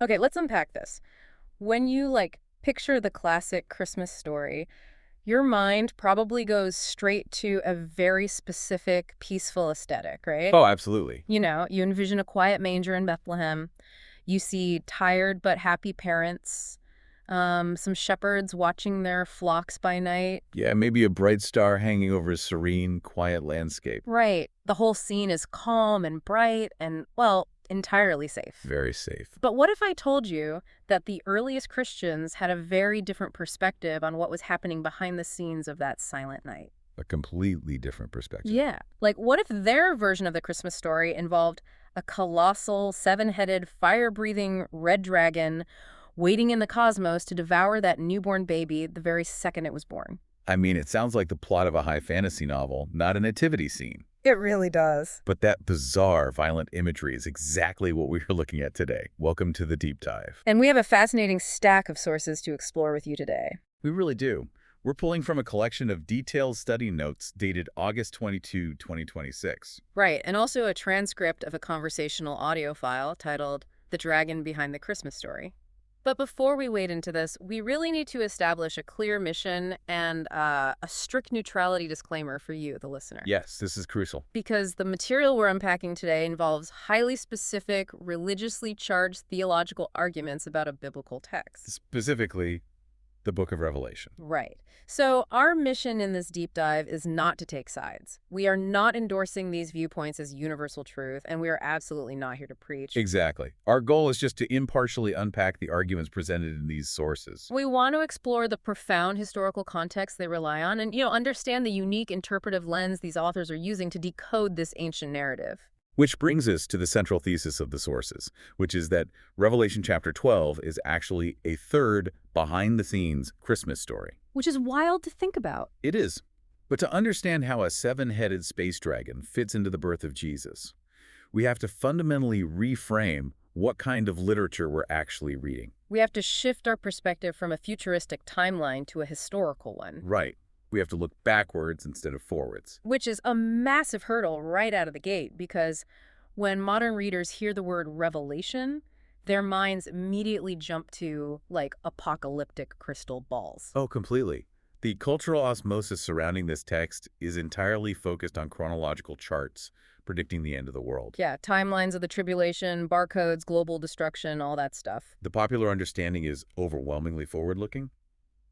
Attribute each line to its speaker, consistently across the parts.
Speaker 1: Okay, let's unpack this. When you, picture the classic Christmas story, your mind probably goes straight to a very specific, peaceful aesthetic, right?
Speaker 2: Oh, absolutely.
Speaker 1: You envision a quiet manger in Bethlehem. You see tired but happy parents, some shepherds watching their flocks by night.
Speaker 2: Yeah, maybe a bright star hanging over a serene, quiet landscape.
Speaker 1: Right. The whole scene is calm and bright and, well, entirely safe.
Speaker 2: Very safe.
Speaker 1: But what if I told you that the earliest Christians had a very different perspective on what was happening behind the scenes of that silent night?
Speaker 2: A completely different perspective.
Speaker 1: Yeah. Like, what if their version of the Christmas story involved a colossal, seven-headed, fire-breathing red dragon waiting in the cosmos to devour that newborn baby the very second it was born?
Speaker 2: I mean, it sounds like the plot of a high fantasy novel, not a nativity scene.
Speaker 1: It really does.
Speaker 2: But that bizarre, violent imagery is exactly what we are looking at today. Welcome to the deep dive.
Speaker 1: And we have a fascinating stack of sources to explore with you today.
Speaker 2: We really do. We're pulling from a collection of detailed study notes dated August 22, 2026.
Speaker 1: Right, and also a transcript of a conversational audio file titled The Dragon Behind the Christmas Story. But before we wade into this, we really need to establish a clear mission and a strict neutrality disclaimer for you, the listener.
Speaker 2: Yes, this is crucial.
Speaker 1: Because the material we're unpacking today involves highly specific, religiously charged theological arguments about a biblical text.
Speaker 2: Specifically, the Book of Revelation.
Speaker 1: Right. So our mission in this deep dive is not to take sides. We are not endorsing these viewpoints as universal truth, and we are absolutely not here to preach.
Speaker 2: Exactly. Our goal is just to impartially unpack the arguments presented in these sources.
Speaker 1: We want to explore the profound historical context they rely on and, understand the unique interpretive lens these authors are using to decode this ancient narrative.
Speaker 2: Which brings us to the central thesis of the sources, which is that Revelation chapter 12 is actually a third behind-the-scenes Christmas story.
Speaker 1: Which is wild to think about.
Speaker 2: It is. But to understand how a seven-headed space dragon fits into the birth of Jesus, we have to fundamentally reframe what kind of literature we're actually reading.
Speaker 1: We have to shift our perspective from a futuristic timeline to a historical one.
Speaker 2: Right. We have to look backwards instead of forwards.
Speaker 1: Which is a massive hurdle right out of the gate, because when modern readers hear the word revelation, their minds immediately jump to, apocalyptic crystal balls.
Speaker 2: Oh, completely. The cultural osmosis surrounding this text is entirely focused on chronological charts predicting the end of the world.
Speaker 1: Yeah, timelines of the tribulation, barcodes, global destruction, all that stuff.
Speaker 2: The popular understanding is overwhelmingly forward-looking.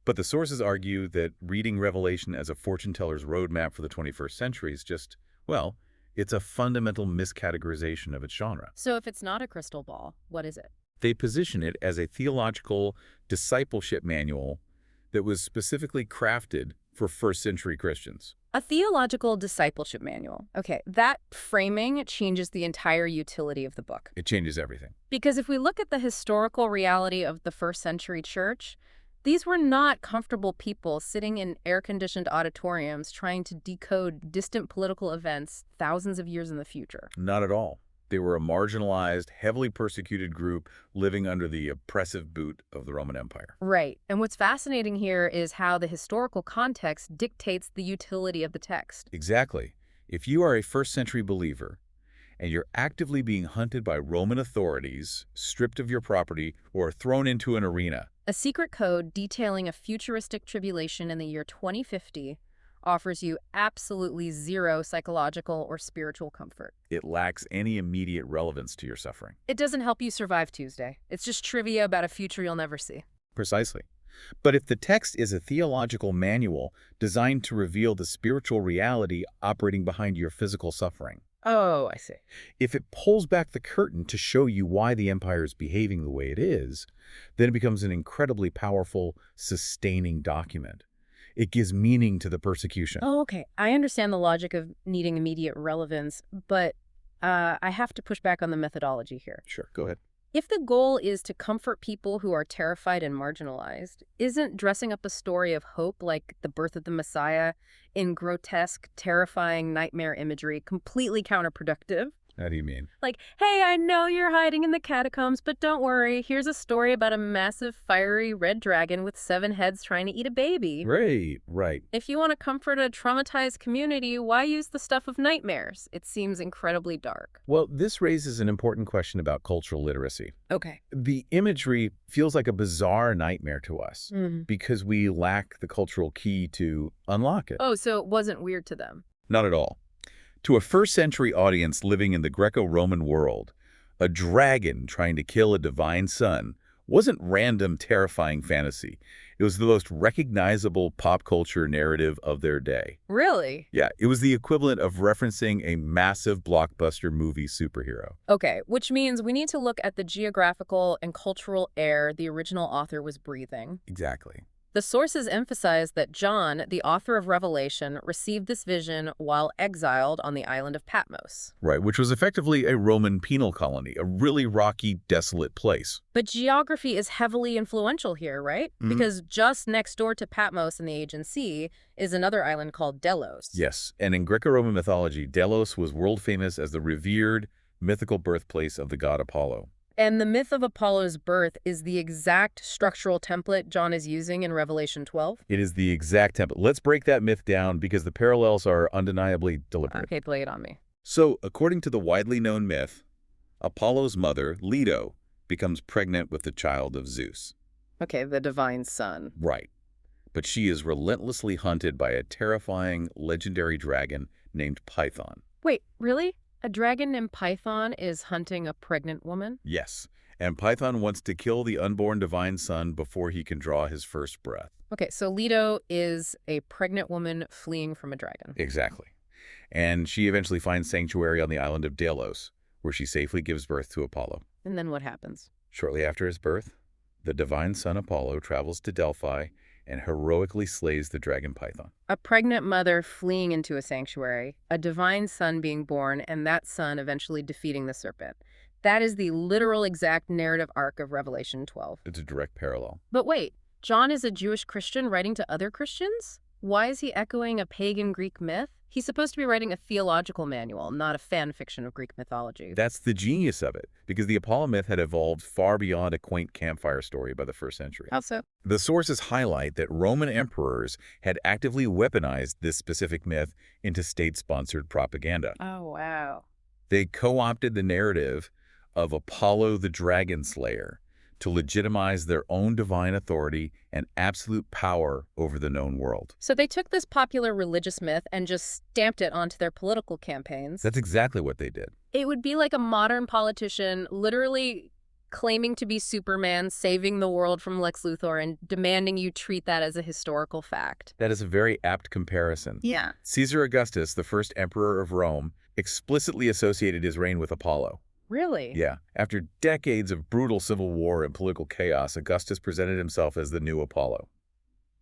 Speaker 2: But the sources argue that reading Revelation as a fortune teller's roadmap for the 21st century is just, well, it's a fundamental miscategorization of its genre.
Speaker 1: So if it's not a crystal ball, what is it?
Speaker 2: They position it as a theological discipleship manual that was specifically crafted for first-century Christians.
Speaker 1: A theological discipleship manual. Okay, that framing changes the entire utility of the book.
Speaker 2: It changes everything.
Speaker 1: Because if we look at the historical reality of the first century church, these were not comfortable people sitting in air-conditioned auditoriums trying to decode distant political events thousands of years in the future.
Speaker 2: Not at all. They were a marginalized, heavily persecuted group living under the oppressive boot of the Roman Empire.
Speaker 1: Right. And what's fascinating here is how the historical context dictates the utility of the text.
Speaker 2: Exactly. If you are a first-century believer, and you're actively being hunted by Roman authorities, stripped of your property, or thrown into an arena,
Speaker 1: a secret code detailing a futuristic tribulation in the year 2050 offers you absolutely zero psychological or spiritual comfort.
Speaker 2: it lacks any immediate relevance to your suffering.
Speaker 1: It doesn't help you survive Tuesday. It's just trivia about a future you'll never see.
Speaker 2: Precisely. But if the text is a theological manual designed to reveal the spiritual reality operating behind your physical suffering,
Speaker 1: Oh, I see.
Speaker 2: if it pulls back the curtain to show you why the empire is behaving the way it is, then it becomes an incredibly powerful, sustaining document. It gives meaning to the persecution.
Speaker 1: Oh, okay. I understand the logic of needing immediate relevance, but I have to push back on the methodology here.
Speaker 2: Sure, go ahead.
Speaker 1: If the goal is to comfort people who are terrified and marginalized, isn't dressing up a story of hope like the birth of the Messiah in grotesque, terrifying nightmare imagery completely counterproductive?
Speaker 2: How do you mean?
Speaker 1: Like, hey, I know you're hiding in the catacombs, but don't worry. Here's a story about a massive, fiery red dragon with 7 heads trying to eat a baby.
Speaker 2: Right.
Speaker 1: If you want to comfort a traumatized community, why use the stuff of nightmares? It seems incredibly dark.
Speaker 2: Well, this raises an important question about cultural literacy.
Speaker 1: Okay.
Speaker 2: The imagery feels like a bizarre nightmare to us
Speaker 1: Mm.
Speaker 2: because we lack the cultural key to unlock it.
Speaker 1: Oh, so it wasn't weird to them.
Speaker 2: Not at all. To a first-century audience living in the Greco-Roman world, a dragon trying to kill a divine son wasn't random, terrifying fantasy. It was the most recognizable pop culture narrative of their day.
Speaker 1: Really?
Speaker 2: Yeah, it was the equivalent of referencing a massive blockbuster movie superhero.
Speaker 1: Okay, which means we need to look at the geographical and cultural air the original author was breathing.
Speaker 2: Exactly.
Speaker 1: The sources emphasize that John, the author of Revelation, received this vision while exiled on the island of Patmos.
Speaker 2: Right, which was effectively a Roman penal colony, a really rocky, desolate place.
Speaker 1: But geography is heavily influential here, right?
Speaker 2: Mhm.
Speaker 1: Because just next door to Patmos in the Aegean Sea is another island called Delos.
Speaker 2: Yes, and in Greco-Roman mythology, Delos was world famous as the revered, mythical birthplace of the god Apollo.
Speaker 1: And the myth of Apollo's birth is the exact structural template John is using in Revelation 12.
Speaker 2: It is the exact template. Let's break that myth down because the parallels are undeniably deliberate.
Speaker 1: Okay, lay it on me.
Speaker 2: So, according to the widely known myth, Apollo's mother, Leto, becomes pregnant with the child of Zeus.
Speaker 1: Okay, the divine son.
Speaker 2: Right. But she is relentlessly hunted by a terrifying, legendary dragon named Python.
Speaker 1: Wait, really? A dragon named Python is hunting a pregnant woman?
Speaker 2: Yes, and Python wants to kill the unborn divine son before he can draw his first breath.
Speaker 1: Okay, so Leto is a pregnant woman fleeing from a dragon.
Speaker 2: Exactly. And she eventually finds sanctuary on the island of Delos, where she safely gives birth to Apollo.
Speaker 1: And then what happens?
Speaker 2: Shortly after his birth, the divine son Apollo travels to Delphi and heroically slays the dragon Python.
Speaker 1: A pregnant mother fleeing into a sanctuary, a divine son being born, and that son eventually defeating the serpent. That is the literal exact narrative arc of Revelation 12.
Speaker 2: It's a direct parallel.
Speaker 1: But wait, John is a Jewish Christian writing to other Christians? Why is he echoing a pagan Greek myth? He's supposed to be writing a theological manual, not a fan fiction of Greek mythology.
Speaker 2: That's the genius of it, because the Apollo myth had evolved far beyond a quaint campfire story by the 1st century.
Speaker 1: How so?
Speaker 2: The sources highlight that Roman emperors had actively weaponized this specific myth into state-sponsored propaganda.
Speaker 1: Oh, wow.
Speaker 2: They co-opted the narrative of Apollo the Dragon Slayer to legitimize their own divine authority and absolute power over the known world.
Speaker 1: So they took this popular religious myth and just stamped it onto their political campaigns.
Speaker 2: That's exactly what they did.
Speaker 1: It would be like a modern politician literally claiming to be Superman, saving the world from Lex Luthor, and demanding you treat that as a historical fact.
Speaker 2: That is a very apt comparison.
Speaker 1: Yeah.
Speaker 2: Caesar Augustus, the first emperor of Rome, explicitly associated his reign with Apollo.
Speaker 1: Really?
Speaker 2: Yeah. After decades of brutal civil war and political chaos, Augustus presented himself as the new Apollo.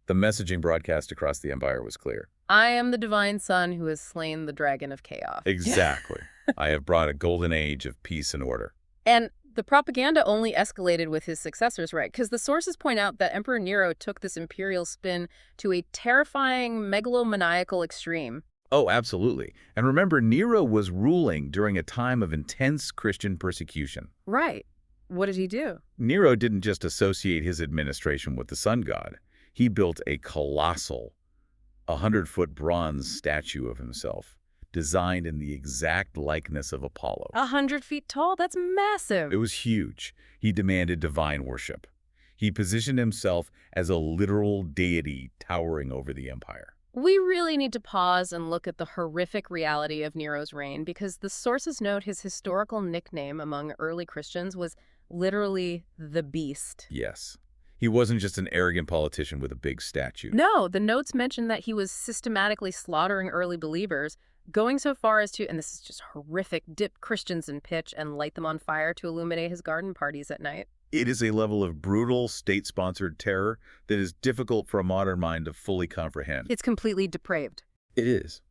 Speaker 2: The messaging broadcast across the empire was clear.
Speaker 1: I am the divine son who has slain the dragon of chaos.
Speaker 2: Exactly. I have brought a golden age of peace and order.
Speaker 1: And the propaganda only escalated with his successors, right? Because the sources point out that Emperor Nero took this imperial spin to a terrifying megalomaniacal extreme.
Speaker 2: Oh, absolutely. And remember, Nero was ruling during a time of intense Christian persecution.
Speaker 1: Right. What did he do?
Speaker 2: Nero didn't just associate his administration with the sun god. He built a colossal, 100-foot bronze statue of himself, designed in the exact likeness of Apollo.
Speaker 1: 100 feet tall? That's massive.
Speaker 2: It was huge. He demanded divine worship. He positioned himself as a literal deity towering over the empire.
Speaker 1: We really need to pause and look at the horrific reality of Nero's reign because the sources note his historical nickname among early Christians was literally the Beast.
Speaker 2: Yes. He wasn't just an arrogant politician with a big statue.
Speaker 1: No, the notes mention that he was systematically slaughtering early believers, going so far as to, and this is just horrific, dip Christians in pitch and light them on fire to illuminate his garden parties at night.
Speaker 2: It is a level of brutal, state-sponsored terror that is difficult for a modern mind to fully comprehend.
Speaker 1: It's completely depraved.
Speaker 2: It is.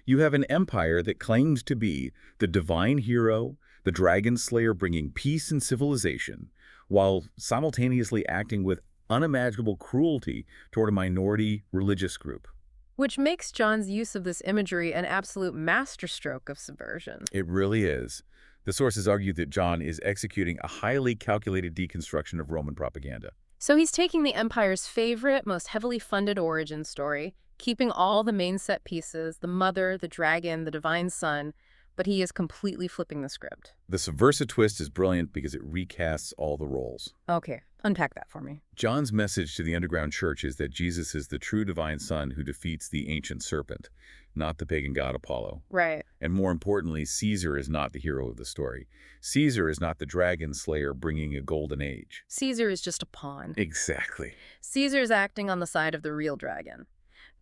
Speaker 2: You have an empire that claims to be the divine hero, the dragon slayer bringing peace and civilization, while simultaneously acting with unimaginable cruelty toward a minority religious group.
Speaker 1: Which makes John's use of this imagery an absolute masterstroke of subversion.
Speaker 2: It really is. The sources argue that John is executing a highly calculated deconstruction of Roman propaganda.
Speaker 1: So he's taking the Empire's favorite, most heavily funded origin story, keeping all the main set pieces, the mother, the dragon, the divine son, but he is completely flipping the script.
Speaker 2: The subversive twist is brilliant because it recasts all the roles.
Speaker 1: Okay, unpack that for me.
Speaker 2: John's message to the underground church is that Jesus is the true divine son who defeats the ancient serpent, not the pagan god Apollo.
Speaker 1: Right.
Speaker 2: And more importantly, Caesar is not the hero of the story. Caesar is not the dragon slayer bringing a golden age.
Speaker 1: Caesar is just a pawn.
Speaker 2: Exactly.
Speaker 1: Caesar's acting on the side of the real dragon.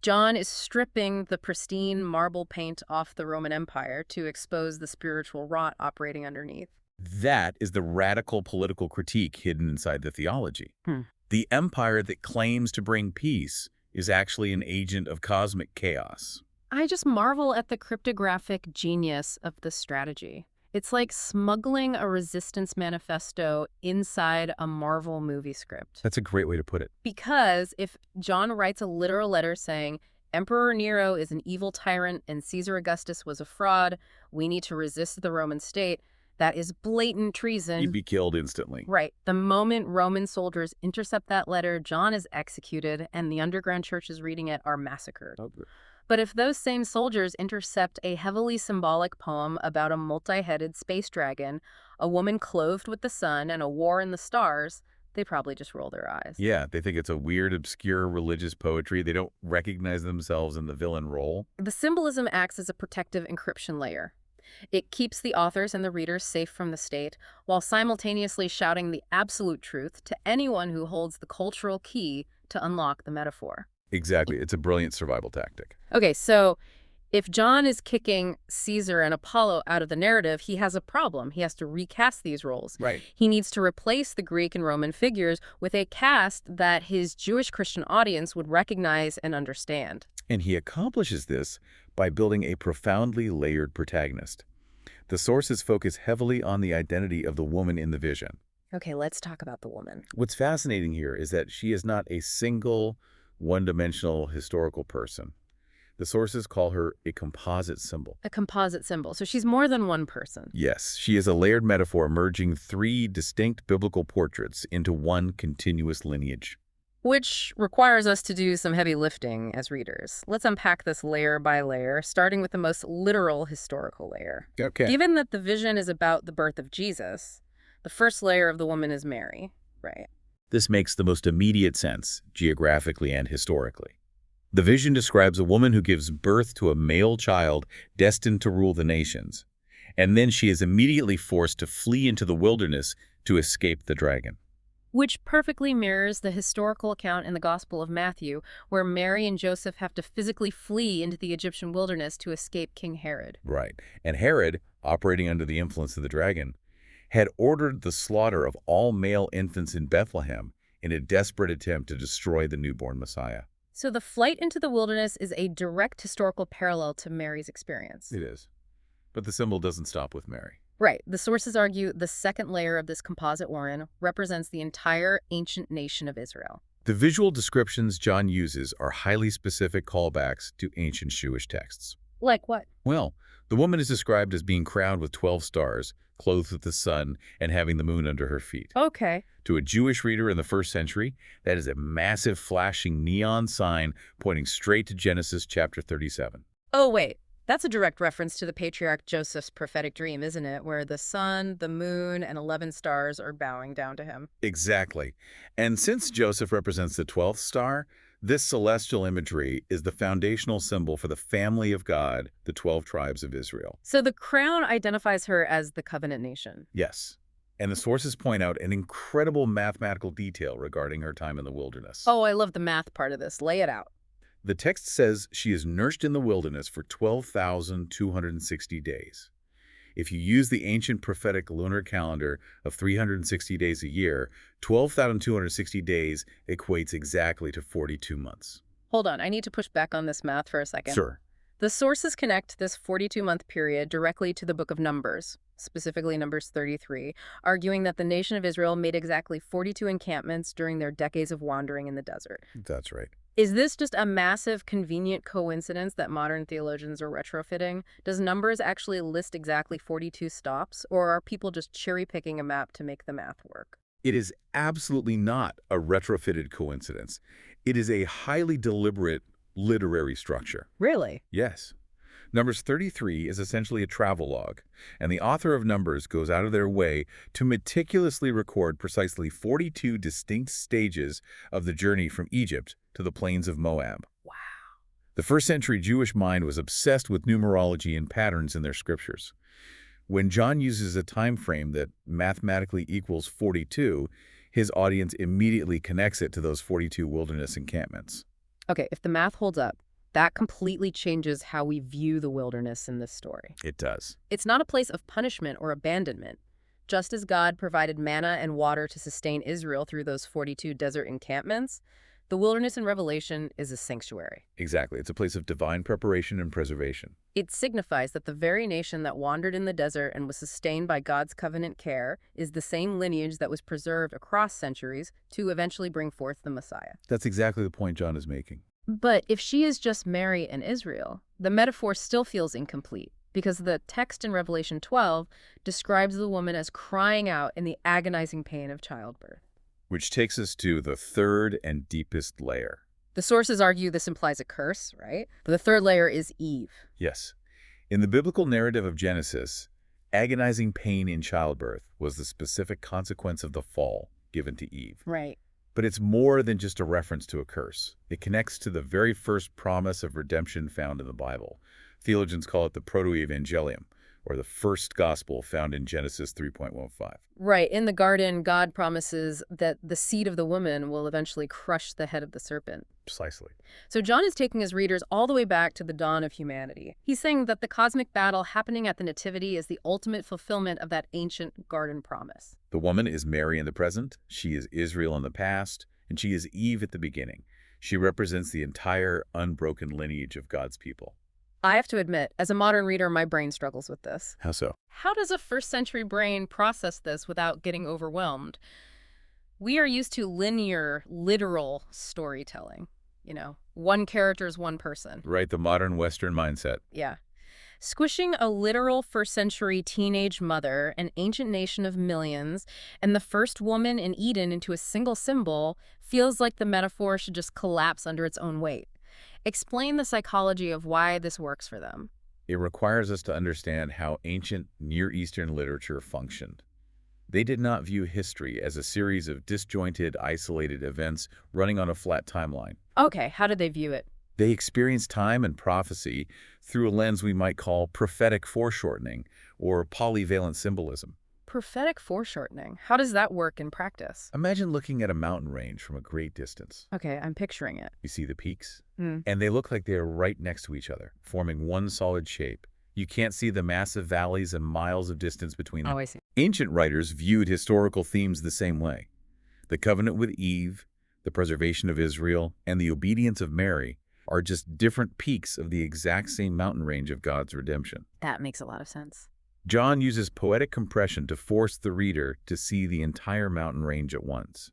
Speaker 1: John is stripping the pristine marble paint off the Roman Empire to expose the spiritual rot operating underneath.
Speaker 2: That is the radical political critique hidden inside the theology.
Speaker 1: Hmm.
Speaker 2: The empire that claims to bring peace is actually an agent of cosmic chaos.
Speaker 1: I just marvel at the cryptographic genius of this strategy. It's like smuggling a resistance manifesto inside a Marvel movie script.
Speaker 2: That's a great way to put it.
Speaker 1: Because if John writes a literal letter saying, Emperor Nero is an evil tyrant and Caesar Augustus was a fraud, we need to resist the Roman state, that is blatant treason.
Speaker 2: He'd be killed instantly.
Speaker 1: Right. The moment Roman soldiers intercept that letter, John is executed and the underground churches reading it are massacred.
Speaker 2: Okay.
Speaker 1: But if those same soldiers intercept a heavily symbolic poem about a multi-headed space dragon, a woman clothed with the sun, and a war in the stars, they probably just roll their eyes.
Speaker 2: Yeah, they think it's a weird, obscure religious poetry. They don't recognize themselves in the villain role.
Speaker 1: The symbolism acts as a protective encryption layer. It keeps the authors and the readers safe from the state, while simultaneously shouting the absolute truth to anyone who holds the cultural key to unlock the metaphor.
Speaker 2: Exactly. It's a brilliant survival tactic.
Speaker 1: Okay, so if John is kicking Caesar and Apollo out of the narrative, he has a problem. He has to recast these roles.
Speaker 2: Right.
Speaker 1: He needs to replace the Greek and Roman figures with a cast that his Jewish Christian audience would recognize and understand.
Speaker 2: And he accomplishes this by building a profoundly layered protagonist. The sources focus heavily on the identity of the woman in the vision.
Speaker 1: Okay, let's talk about the woman.
Speaker 2: What's fascinating here is that she is not a single, one-dimensional historical person. The sources call her a composite symbol.
Speaker 1: A composite symbol. So she's more than one person.
Speaker 2: Yes, she is a layered metaphor merging three distinct biblical portraits into one continuous lineage.
Speaker 1: Which requires us to do some heavy lifting as readers. Let's unpack this layer by layer, starting with the most literal historical layer.
Speaker 2: Okay.
Speaker 1: Given that the vision is about the birth of Jesus, the first layer of the woman is Mary, right?
Speaker 2: This makes the most immediate sense, geographically and historically. The vision describes a woman who gives birth to a male child destined to rule the nations, and then she is immediately forced to flee into the wilderness to escape the dragon.
Speaker 1: Which perfectly mirrors the historical account in the Gospel of Matthew, where Mary and Joseph have to physically flee into the Egyptian wilderness to escape King Herod.
Speaker 2: Right. And Herod, operating under the influence of the dragon, had ordered the slaughter of all male infants in Bethlehem in a desperate attempt to destroy the newborn Messiah.
Speaker 1: So the flight into the wilderness is a direct historical parallel to Mary's experience.
Speaker 2: It is. But the symbol doesn't stop with Mary.
Speaker 1: Right. The sources argue the second layer of this composite Warren represents the entire ancient nation of Israel.
Speaker 2: The visual descriptions John uses are highly specific callbacks to ancient Jewish texts.
Speaker 1: Like what?
Speaker 2: Well, the woman is described as being crowned with 12 stars, clothed with the sun, and having the moon under her feet.
Speaker 1: Okay.
Speaker 2: To a Jewish reader in the first century, that is a massive flashing neon sign pointing straight to Genesis chapter 37.
Speaker 1: Oh, wait. That's a direct reference to the patriarch Joseph's prophetic dream, isn't it? Where the sun, the moon, and 11 stars are bowing down to him.
Speaker 2: Exactly. And since Joseph represents the 12th star, this celestial imagery is the foundational symbol for the family of God, the 12 tribes of Israel.
Speaker 1: So the crown identifies her as the covenant nation.
Speaker 2: Yes. And the sources point out an incredible mathematical detail regarding her time in the wilderness.
Speaker 1: Oh, I love the math part of this. Lay it out.
Speaker 2: The text says she is nursed in the wilderness for 12,260 days. If you use the ancient prophetic lunar calendar of 360 days a year, 12,260 days equates exactly to 42 months.
Speaker 1: Hold on. I need to push back on this math for a second.
Speaker 2: Sure.
Speaker 1: The sources connect this 42-month period directly to the book of Numbers, specifically Numbers 33, arguing that the nation of Israel made exactly 42 encampments during their decades of wandering in the desert.
Speaker 2: That's right.
Speaker 1: Is this just a massive, convenient coincidence that modern theologians are retrofitting? Does Numbers actually list exactly 42 stops, or are people just cherry-picking a map to make the math work?
Speaker 2: It is absolutely not a retrofitted coincidence. It is a highly deliberate literary structure.
Speaker 1: Really?
Speaker 2: Yes. Numbers 33 is essentially a travelogue, and the author of Numbers goes out of their way to meticulously record precisely 42 distinct stages of the journey from Egypt to the plains of Moab.
Speaker 1: Wow.
Speaker 2: The first-century Jewish mind was obsessed with numerology and patterns in their scriptures. When John uses a time frame that mathematically equals 42, his audience immediately connects it to those 42 wilderness encampments.
Speaker 1: Okay, if the math holds up, that completely changes how we view the wilderness in this story.
Speaker 2: It does.
Speaker 1: It's not a place of punishment or abandonment. Just as God provided manna and water to sustain Israel through those 42 desert encampments, the wilderness in Revelation is a sanctuary.
Speaker 2: Exactly. It's a place of divine preparation and preservation.
Speaker 1: It signifies that the very nation that wandered in the desert and was sustained by God's covenant care is the same lineage that was preserved across centuries to eventually bring forth the Messiah.
Speaker 2: That's exactly the point John is making.
Speaker 1: But if she is just Mary and Israel, the metaphor still feels incomplete because the text in Revelation 12 describes the woman as crying out in the agonizing pain of childbirth.
Speaker 2: Which takes us to the third and deepest layer.
Speaker 1: The sources argue this implies a curse, right? But the third layer is Eve.
Speaker 2: Yes. In the biblical narrative of Genesis, agonizing pain in childbirth was the specific consequence of the fall given to Eve.
Speaker 1: Right.
Speaker 2: But it's more than just a reference to a curse. It connects to the very first promise of redemption found in the Bible. Theologians call it the proto-evangelium, or the first gospel found in Genesis 3.15.
Speaker 1: Right. In the garden, God promises that the seed of the woman will eventually crush the head of the serpent.
Speaker 2: Precisely.
Speaker 1: So John is taking his readers all the way back to the dawn of humanity. He's saying that the cosmic battle happening at the Nativity is the ultimate fulfillment of that ancient garden promise.
Speaker 2: The woman is Mary in the present, she is Israel in the past, and she is Eve at the beginning. She represents the entire unbroken lineage of God's people.
Speaker 1: I have to admit, as a modern reader, my brain struggles with this.
Speaker 2: How so?
Speaker 1: How does a first-century brain process this without getting overwhelmed? We are used to linear, literal storytelling. You know, one character is one person.
Speaker 2: Right, the modern Western mindset.
Speaker 1: Yeah. Squishing a literal first-century teenage mother, an ancient nation of millions, and the first woman in Eden into a single symbol feels like the metaphor should just collapse under its own weight. Explain the psychology of why this works for them.
Speaker 2: It requires us to understand how ancient Near Eastern literature functioned. They did not view history as a series of disjointed, isolated events running on a flat timeline.
Speaker 1: Okay, how did they view it?
Speaker 2: They experienced time and prophecy through a lens we might call prophetic foreshortening or polyvalent symbolism.
Speaker 1: Prophetic foreshortening. How does that work in practice?
Speaker 2: Imagine looking at a mountain range from a great distance.
Speaker 1: Okay, I'm picturing it.
Speaker 2: You see the peaks?
Speaker 1: Hmm.
Speaker 2: And they look like they are right next to each other, forming one solid shape. You can't see the massive valleys and miles of distance between them.
Speaker 1: Oh, I see.
Speaker 2: Ancient writers viewed historical themes the same way. The covenant with Eve, the preservation of Israel, and the obedience of Mary are just different peaks of the exact same mountain range of God's redemption.
Speaker 1: That makes a lot of sense.
Speaker 2: John uses poetic compression to force the reader to see the entire mountain range at once.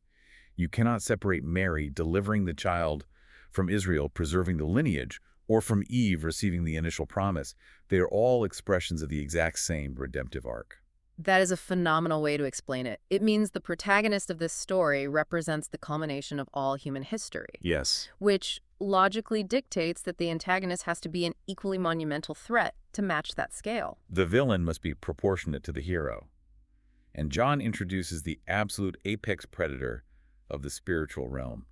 Speaker 2: You cannot separate Mary delivering the child from Israel preserving the lineage or from Eve receiving the initial promise. They are all expressions of the exact same redemptive arc.
Speaker 1: That is a phenomenal way to explain it. It means the protagonist of this story represents the culmination of all human history.
Speaker 2: Yes.
Speaker 1: Which logically dictates that the antagonist has to be an equally monumental threat to match that scale.
Speaker 2: The villain must be proportionate to the hero. And John introduces the absolute apex predator of the spiritual realm,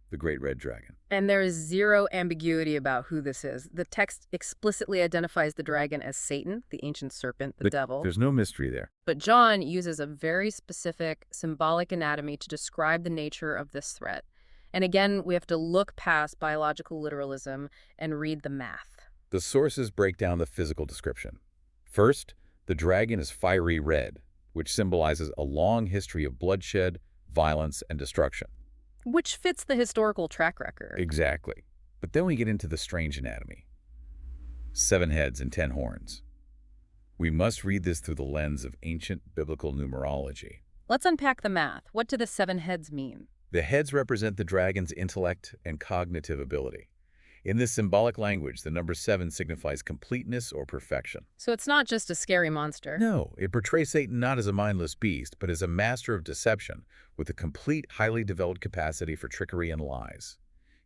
Speaker 2: the great red dragon.
Speaker 1: And there is zero ambiguity about who this is. The text explicitly identifies the dragon as Satan, the ancient serpent, the devil.
Speaker 2: There's no mystery there.
Speaker 1: But John uses a very specific symbolic anatomy to describe the nature of this threat. And again, we have to look past biological literalism and read the math.
Speaker 2: The sources break down the physical description. First, the dragon is fiery red, which symbolizes a long history of bloodshed, violence, and destruction.
Speaker 1: Which fits the historical track record.
Speaker 2: Exactly. But then we get into the strange anatomy. 7 heads and 10 horns. We must read this through the lens of ancient biblical numerology.
Speaker 1: Let's unpack the math. What do the 7 heads mean?
Speaker 2: The heads represent the dragon's intellect and cognitive ability. In this symbolic language, the number 7 signifies completeness or perfection.
Speaker 1: So it's not just a scary monster.
Speaker 2: No, it portrays Satan not as a mindless beast, but as a master of deception with a complete, highly developed capacity for trickery and lies.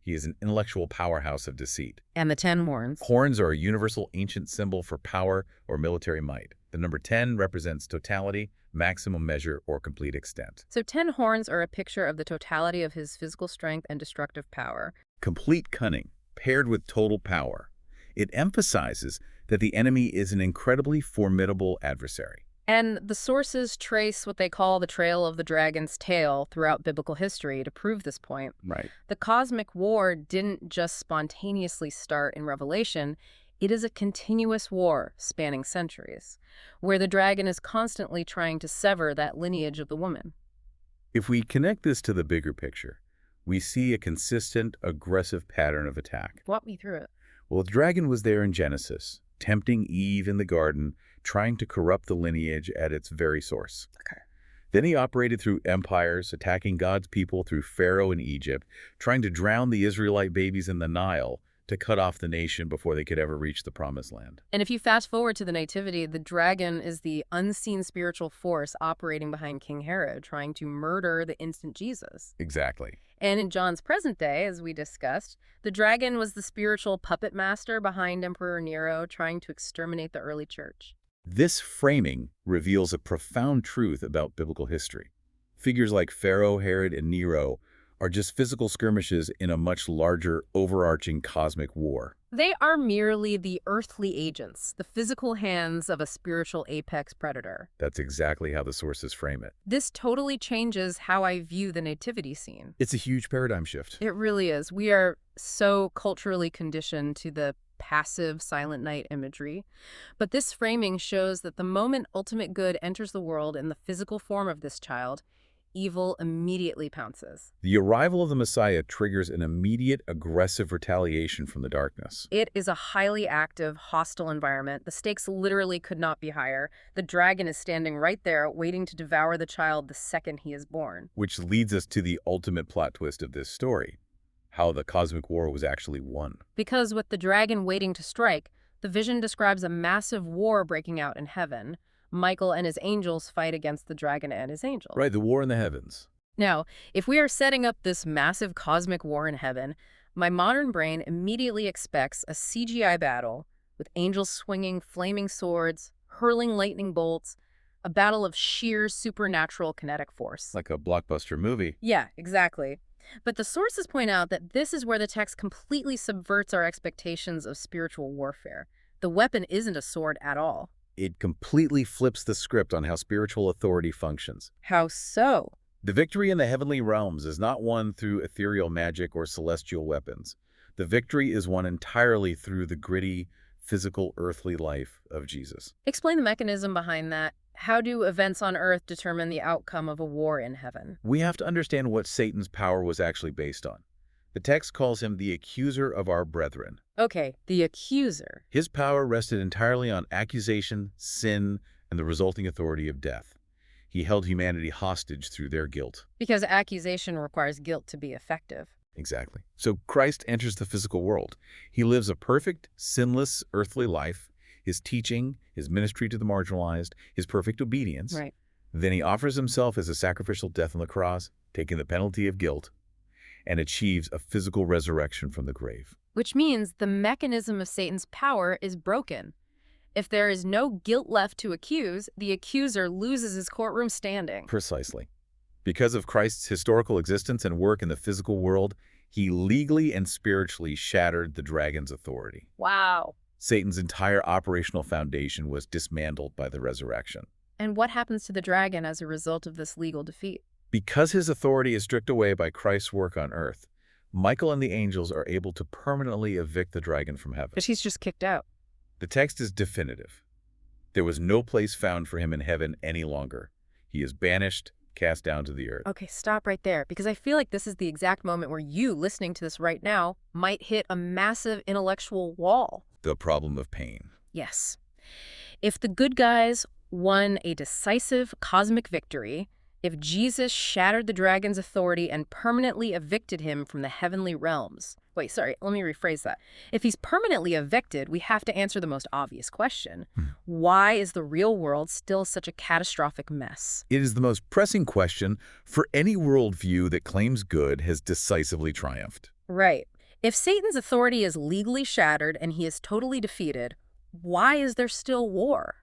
Speaker 2: He is an intellectual powerhouse of deceit.
Speaker 1: And the 10 horns.
Speaker 2: Horns are a universal ancient symbol for power or military might. The number 10 represents totality, maximum measure, or complete extent.
Speaker 1: So 10 horns are a picture of the totality of his physical strength and destructive power.
Speaker 2: Complete cunning, paired with total power. It emphasizes that the enemy is an incredibly formidable adversary.
Speaker 1: And the sources trace what they call the trail of the dragon's tail throughout biblical history to prove this point.
Speaker 2: Right.
Speaker 1: The cosmic war didn't just spontaneously start in Revelation. It is a continuous war spanning centuries, where the dragon is constantly trying to sever that lineage of the woman.
Speaker 2: If we connect this to the bigger picture, we see a consistent, aggressive pattern of attack.
Speaker 1: Walk me through it.
Speaker 2: Well, the dragon was there in Genesis, tempting Eve in the garden, trying to corrupt the lineage at its very source.
Speaker 1: Okay.
Speaker 2: Then he operated through empires, attacking God's people through Pharaoh in Egypt, trying to drown the Israelite babies in the Nile to cut off the nation before they could ever reach the Promised Land.
Speaker 1: And if you fast forward to the Nativity, the dragon is the unseen spiritual force operating behind King Herod, trying to murder the infant Jesus.
Speaker 2: Exactly.
Speaker 1: And in John's present day, as we discussed, the dragon was the spiritual puppet master behind Emperor Nero, trying to exterminate the early church.
Speaker 2: This framing reveals a profound truth about biblical history. Figures like Pharaoh, Herod, and Nero are just physical skirmishes in a much larger, overarching cosmic war.
Speaker 1: They are merely the earthly agents, the physical hands of a spiritual apex predator.
Speaker 2: That's exactly how the sources frame it.
Speaker 1: This totally changes how I view the nativity scene.
Speaker 2: It's a huge paradigm shift.
Speaker 1: It really is. We are so culturally conditioned to the passive Silent Night imagery, but this framing shows that the moment ultimate good enters the world in the physical form of this child, evil immediately pounces.
Speaker 2: The arrival of the Messiah triggers an immediate, aggressive retaliation from the darkness.
Speaker 1: It is a highly active, hostile environment. The stakes literally could not be higher. The dragon is standing right there, waiting to devour the child the second he is born.
Speaker 2: Which leads us to the ultimate plot twist of this story: how the cosmic war was actually won.
Speaker 1: Because with the dragon waiting to strike, the vision describes a massive war breaking out in heaven. Michael and his angels fight against the dragon and his angels.
Speaker 2: Right, the war in the heavens.
Speaker 1: Now, if we are setting up this massive cosmic war in heaven, my modern brain immediately expects a CGI battle with angels swinging flaming swords, hurling lightning bolts, a battle of sheer supernatural kinetic force.
Speaker 2: Like a blockbuster movie.
Speaker 1: Yeah, exactly. But the sources point out that this is where the text completely subverts our expectations of spiritual warfare. The weapon isn't a sword at all.
Speaker 2: It completely flips the script on how spiritual authority functions.
Speaker 1: How so?
Speaker 2: The victory in the heavenly realms is not won through ethereal magic or celestial weapons. The victory is won entirely through the gritty, physical, earthly life of Jesus.
Speaker 1: Explain the mechanism behind that. How do events on earth determine the outcome of a war in heaven?
Speaker 2: We have to understand what Satan's power was actually based on. The text calls him the accuser of our brethren.
Speaker 1: Okay, the accuser.
Speaker 2: His power rested entirely on accusation, sin, and the resulting authority of death. He held humanity hostage through their guilt.
Speaker 1: Because accusation requires guilt to be effective.
Speaker 2: Exactly. So Christ enters the physical world. He lives a perfect, sinless, earthly life. His teaching, his ministry to the marginalized, his perfect obedience.
Speaker 1: Right.
Speaker 2: Then he offers himself as a sacrificial death on the cross, taking the penalty of guilt, and achieves a physical resurrection from the grave.
Speaker 1: Which means the mechanism of Satan's power is broken. If there is no guilt left to accuse, the accuser loses his courtroom standing.
Speaker 2: Precisely. Because of Christ's historical existence and work in the physical world, he legally and spiritually shattered the dragon's authority.
Speaker 1: Wow.
Speaker 2: Satan's entire operational foundation was dismantled by the resurrection.
Speaker 1: And what happens to the dragon as a result of this legal defeat?
Speaker 2: Because his authority is stripped away by Christ's work on earth, Michael and the angels are able to permanently evict the dragon from heaven.
Speaker 1: But he's just kicked out.
Speaker 2: The text is definitive. There was no place found for him in heaven any longer. He is banished, cast down to the earth.
Speaker 1: Okay, stop right there, because I feel like this is the exact moment where you, listening to this right now, might hit a massive intellectual wall.
Speaker 2: The problem of pain.
Speaker 1: Yes. If the good guys won a decisive cosmic victory, If Jesus shattered the dragon's authority and permanently evicted him from the heavenly realms. Wait, sorry, let me rephrase that. If he's permanently evicted, we have to answer the most obvious question. Why is the real world still such a catastrophic mess?
Speaker 2: It is the most pressing question for any worldview that claims good has decisively triumphed.
Speaker 1: Right. If Satan's authority is legally shattered and he is totally defeated, why is there still war?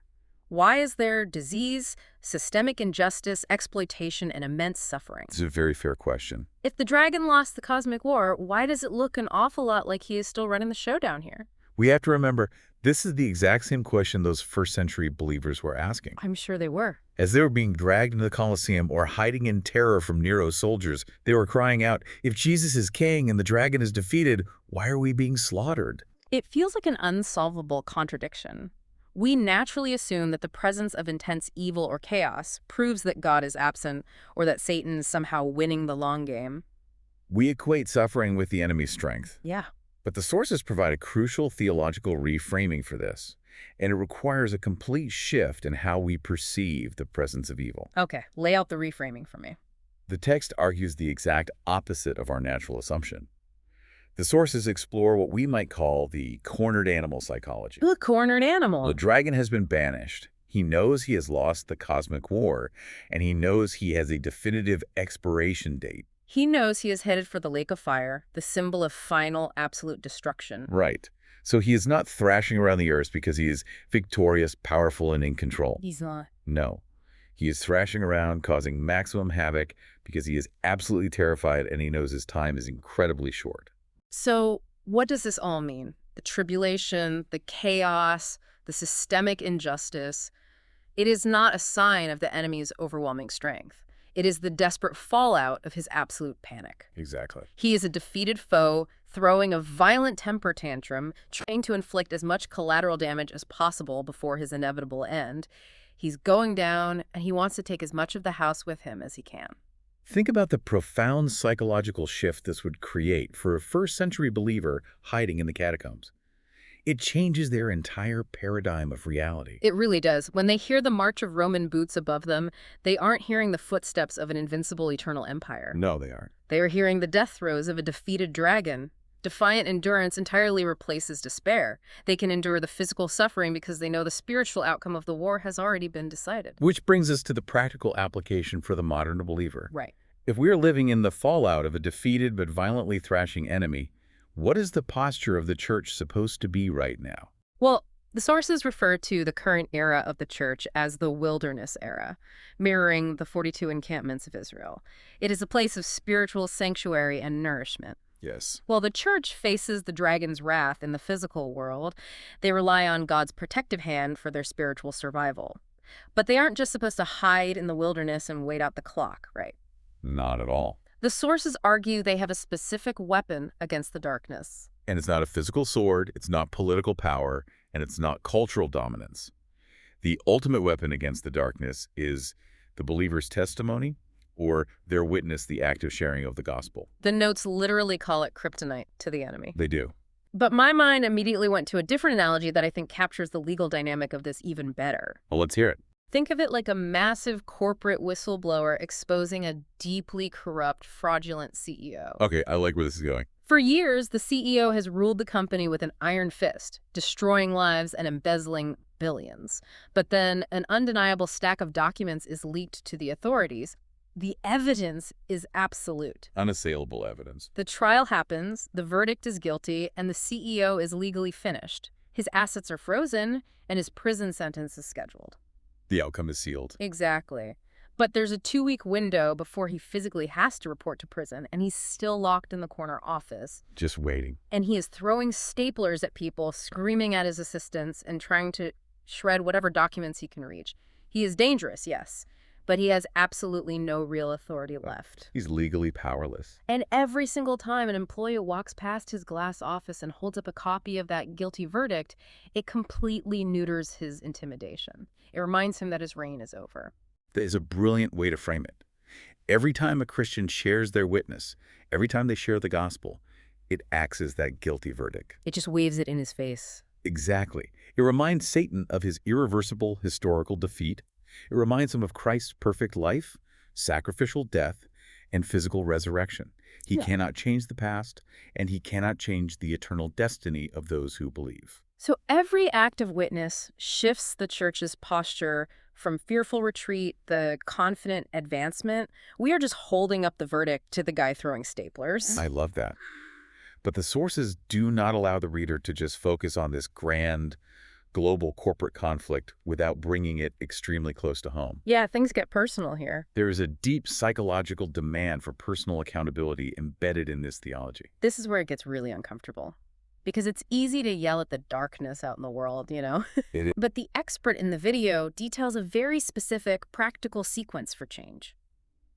Speaker 1: Why is there disease, systemic injustice, exploitation, and immense suffering?
Speaker 2: It's a very fair question.
Speaker 1: If the dragon lost the cosmic war, why does it look an awful lot like he is still running the show down here?
Speaker 2: We have to remember, this is the exact same question those first-century believers were asking.
Speaker 1: I'm sure they were.
Speaker 2: As they were being dragged into the Colosseum or hiding in terror from Nero's soldiers, they were crying out, if Jesus is king and the dragon is defeated, why are we being slaughtered?
Speaker 1: It feels like an unsolvable contradiction. We naturally assume that the presence of intense evil or chaos proves that God is absent or that Satan is somehow winning the long game.
Speaker 2: We equate suffering with the enemy's strength.
Speaker 1: Yeah.
Speaker 2: But the sources provide a crucial theological reframing for this, and it requires a complete shift in how we perceive the presence of evil.
Speaker 1: Okay, lay out the reframing for me.
Speaker 2: The text argues the exact opposite of our natural assumption. The sources explore what we might call the cornered animal psychology.
Speaker 1: The cornered animal.
Speaker 2: The dragon has been banished. He knows he has lost the cosmic war, and he knows he has a definitive expiration date.
Speaker 1: He knows he is headed for the lake of fire, the symbol of final, absolute destruction.
Speaker 2: Right. So he is not thrashing around the earth because he is victorious, powerful, and in control.
Speaker 1: He's not.
Speaker 2: No. He is thrashing around, causing maximum havoc because he is absolutely terrified and he knows his time is incredibly short.
Speaker 1: So what does this all mean? The tribulation, the chaos, the systemic injustice. It is not a sign of the enemy's overwhelming strength. It is the desperate fallout of his absolute panic.
Speaker 2: Exactly.
Speaker 1: He is a defeated foe, throwing a violent temper tantrum, trying to inflict as much collateral damage as possible before his inevitable end. He's going down, and he wants to take as much of the house with him as he can.
Speaker 2: Think about the profound psychological shift this would create for a first-century believer hiding in the catacombs. It changes their entire paradigm of reality.
Speaker 1: It really does. When they hear the march of Roman boots above them, they aren't hearing the footsteps of an invincible eternal empire.
Speaker 2: No, they aren't.
Speaker 1: They are hearing the death throes of a defeated dragon. Defiant endurance entirely replaces despair. They can endure the physical suffering because they know the spiritual outcome of the war has already been decided.
Speaker 2: Which brings us to the practical application for the modern believer.
Speaker 1: Right.
Speaker 2: If we are living in the fallout of a defeated but violently thrashing enemy, what is the posture of the church supposed to be right now?
Speaker 1: Well, the sources refer to the current era of the church as the wilderness era, mirroring the 42 encampments of Israel. It is a place of spiritual sanctuary and nourishment.
Speaker 2: Yes.
Speaker 1: While the church faces the dragon's wrath in the physical world, they rely on God's protective hand for their spiritual survival. But they aren't just supposed to hide in the wilderness and wait out the clock, right?
Speaker 2: Not at all.
Speaker 1: The sources argue they have a specific weapon against the darkness.
Speaker 2: And it's not a physical sword, it's not political power, and it's not cultural dominance. The ultimate weapon against the darkness is the believer's testimony or their witness, the active sharing of the gospel.
Speaker 1: The notes literally call it kryptonite to the enemy.
Speaker 2: They do.
Speaker 1: But my mind immediately went to a different analogy that I think captures the legal dynamic of this even better.
Speaker 2: Well, let's hear it.
Speaker 1: Think of it like a massive corporate whistleblower exposing a deeply corrupt, fraudulent CEO.
Speaker 2: Okay, I like where this is going.
Speaker 1: For years, the CEO has ruled the company with an iron fist, destroying lives and embezzling billions. But then an undeniable stack of documents is leaked to the authorities. The evidence is absolute.
Speaker 2: Unassailable evidence.
Speaker 1: The trial happens, the verdict is guilty, and the CEO is legally finished. His assets are frozen, and his prison sentence is scheduled.
Speaker 2: The outcome is sealed.
Speaker 1: Exactly. But there's a 2-week window before he physically has to report to prison, and he's still locked in the corner office.
Speaker 2: Just waiting.
Speaker 1: And he is throwing staplers at people, screaming at his assistants, and trying to shred whatever documents he can reach. He is dangerous, yes, but he has absolutely no real authority left.
Speaker 2: He's legally powerless.
Speaker 1: And every single time an employee walks past his glass office and holds up a copy of that guilty verdict, it completely neuters his intimidation. It reminds him that his reign is over.
Speaker 2: That is a brilliant way to frame it. Every time a Christian shares their witness, every time they share the gospel, it acts as that guilty verdict.
Speaker 1: It just waves it in his face.
Speaker 2: Exactly. It reminds Satan of his irreversible historical defeat. It reminds him of Christ's perfect life, sacrificial death, and physical resurrection. He
Speaker 1: Yeah.
Speaker 2: cannot change the past, and he cannot change the eternal destiny of those who believe.
Speaker 1: So every act of witness shifts the church's posture from fearful retreat, the confident advancement. We are just holding up the verdict to the guy throwing staplers.
Speaker 2: I love that. But the sources do not allow the reader to just focus on this grand, global corporate conflict without bringing it extremely close to home.
Speaker 1: Yeah, things get personal here.
Speaker 2: There is a deep psychological demand for personal accountability embedded in this theology.
Speaker 1: This is where it gets really uncomfortable. Because it's easy to yell at the darkness out in the world, you know?
Speaker 2: It is.
Speaker 1: But the expert in the video details a very specific, practical sequence for change.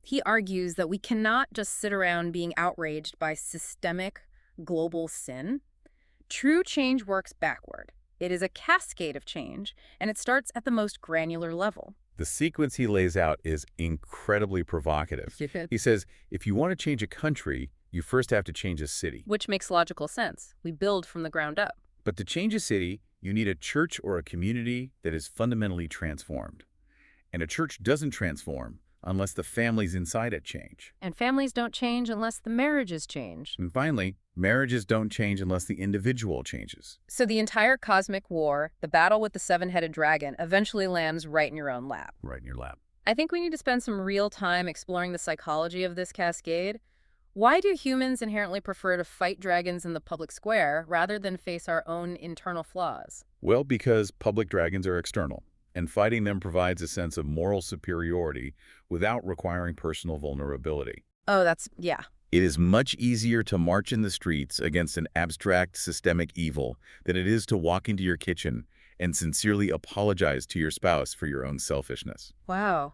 Speaker 1: He argues that we cannot just sit around being outraged by systemic, global sin. True change works backward. It is a cascade of change, and it starts at the most granular level.
Speaker 2: The sequence he lays out is incredibly provocative.
Speaker 1: Yeah.
Speaker 2: He says, if you want to change a country, you first have to change a city.
Speaker 1: Which makes logical sense. We build from the ground up.
Speaker 2: But to change a city, you need a church or a community that is fundamentally transformed. And a church doesn't transform unless the families inside it change.
Speaker 1: And families don't change unless the marriages change.
Speaker 2: And finally, marriages don't change unless the individual changes.
Speaker 1: So the entire cosmic war, the battle with the seven-headed dragon, eventually lands right in your own lap.
Speaker 2: Right in your lap.
Speaker 1: I think we need to spend some real time exploring the psychology of this cascade. Why do humans inherently prefer to fight dragons in the public square rather than face our own internal flaws?
Speaker 2: Well, because public dragons are external, and fighting them provides a sense of moral superiority without requiring personal vulnerability.
Speaker 1: Oh, yeah.
Speaker 2: It is much easier to march in the streets against an abstract systemic evil than it is to walk into your kitchen and sincerely apologize to your spouse for your own selfishness.
Speaker 1: Wow.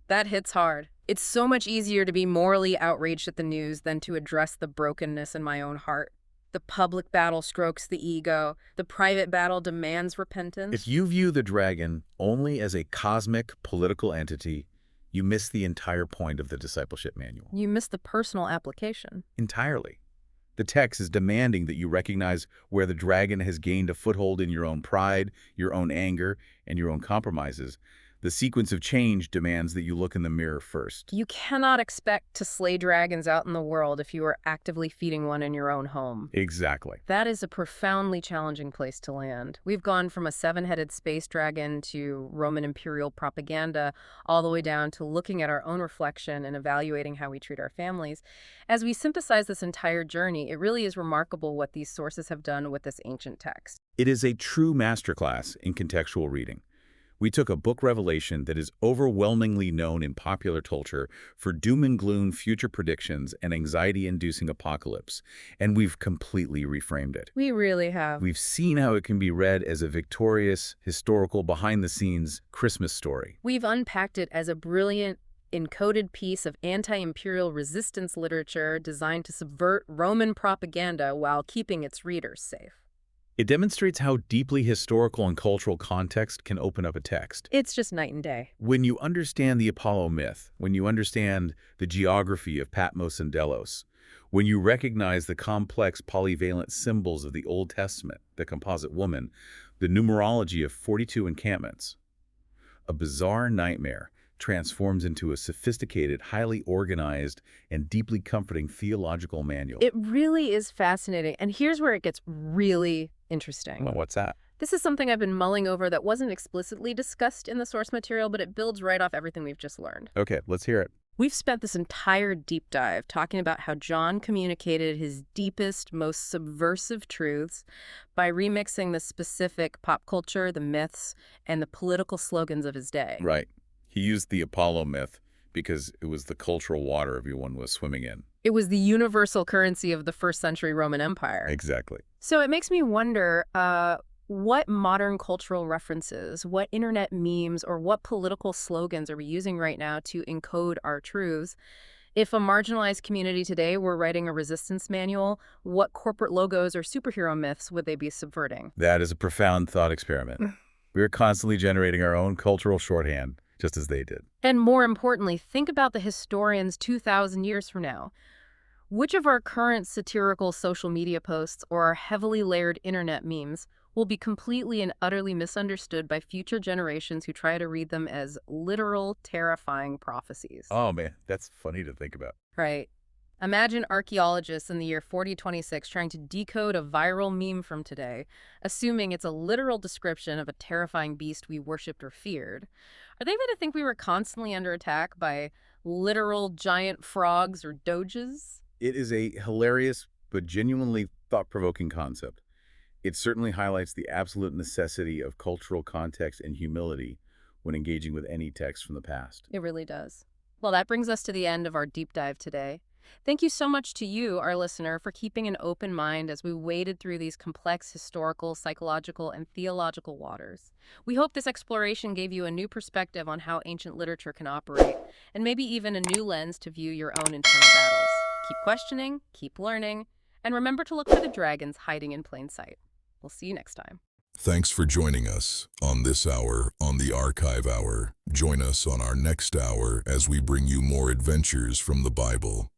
Speaker 1: That hits hard. It's so much easier to be morally outraged at the news than to address the brokenness in my own heart. The public battle strokes the ego. The private battle demands repentance.
Speaker 2: If you view the dragon only as a cosmic political entity, you miss the entire point of the discipleship manual.
Speaker 1: You miss the personal application.
Speaker 2: Entirely. The text is demanding that you recognize where the dragon has gained a foothold in your own pride, your own anger, and your own compromises. The sequence of change demands that you look in the mirror first.
Speaker 1: You cannot expect to slay dragons out in the world if you are actively feeding one in your own home.
Speaker 2: Exactly.
Speaker 1: That is a profoundly challenging place to land. We've gone from a seven-headed space dragon to Roman imperial propaganda, all the way down to looking at our own reflection and evaluating how we treat our families. As we synthesize this entire journey, it really is remarkable what these sources have done with this ancient text.
Speaker 2: It is a true masterclass in contextual reading. We took a book revelation that is overwhelmingly known in popular culture for doom and gloom future predictions and anxiety-inducing apocalypse, and we've completely reframed it.
Speaker 1: We really have.
Speaker 2: We've seen how it can be read as a victorious, historical, behind-the-scenes Christmas story.
Speaker 1: We've unpacked it as a brilliant, encoded piece of anti-imperial resistance literature designed to subvert Roman propaganda while keeping its readers safe.
Speaker 2: It demonstrates how deeply historical and cultural context can open up a text.
Speaker 1: It's just night and day.
Speaker 2: When you understand the Apollo myth, when you understand the geography of Patmos and Delos, when you recognize the complex polyvalent symbols of the Old Testament, the composite woman, the numerology of 42 encampments, a bizarre nightmare transforms into a sophisticated, highly organized, and deeply comforting theological manual.
Speaker 1: It really is fascinating. And here's where it gets really interesting.
Speaker 2: Well, what's that?
Speaker 1: This is something I've been mulling over that wasn't explicitly discussed in the source material, but it builds right off everything we've just learned.
Speaker 2: Okay, let's hear it.
Speaker 1: We've spent this entire deep dive talking about how John communicated his deepest, most subversive truths by remixing the specific pop culture, the myths, and the political slogans of his day.
Speaker 2: Right. He used the Apollo myth because it was the cultural water everyone was swimming in.
Speaker 1: It was the universal currency of the first century Roman Empire.
Speaker 2: Exactly.
Speaker 1: So it makes me wonder, what modern cultural references, what internet memes, or what political slogans are we using right now to encode our truths? If a marginalized community today were writing a resistance manual, what corporate logos or superhero myths would they be subverting?
Speaker 2: That is a profound thought experiment. We are constantly generating our own cultural shorthand, just as they did.
Speaker 1: And more importantly, think about the historians 2,000 years from now. Which of our current satirical social media posts or our heavily layered internet memes will be completely and utterly misunderstood by future generations who try to read them as literal, terrifying prophecies.
Speaker 2: Oh man, that's funny to think about.
Speaker 1: Right. Imagine archaeologists in the year 4026 trying to decode a viral meme from today, assuming it's a literal description of a terrifying beast we worshipped or feared. Are they going to think we were constantly under attack by literal giant frogs or doges?
Speaker 2: It is a hilarious but genuinely thought-provoking concept. It certainly highlights the absolute necessity of cultural context and humility when engaging with any text from the past.
Speaker 1: It really does. Well, that brings us to the end of our deep dive today. Thank you so much to you, our listener, for keeping an open mind as we waded through these complex historical, psychological, and theological waters. We hope this exploration gave you a new perspective on how ancient literature can operate, and maybe even a new lens to view your own internal battles. Keep questioning, keep learning, and remember to look for the dragons hiding in plain sight. We'll see you next time.
Speaker 3: Thanks for joining us on this hour on the Archive Hour. Join us on our next hour as we bring you more adventures from the Bible.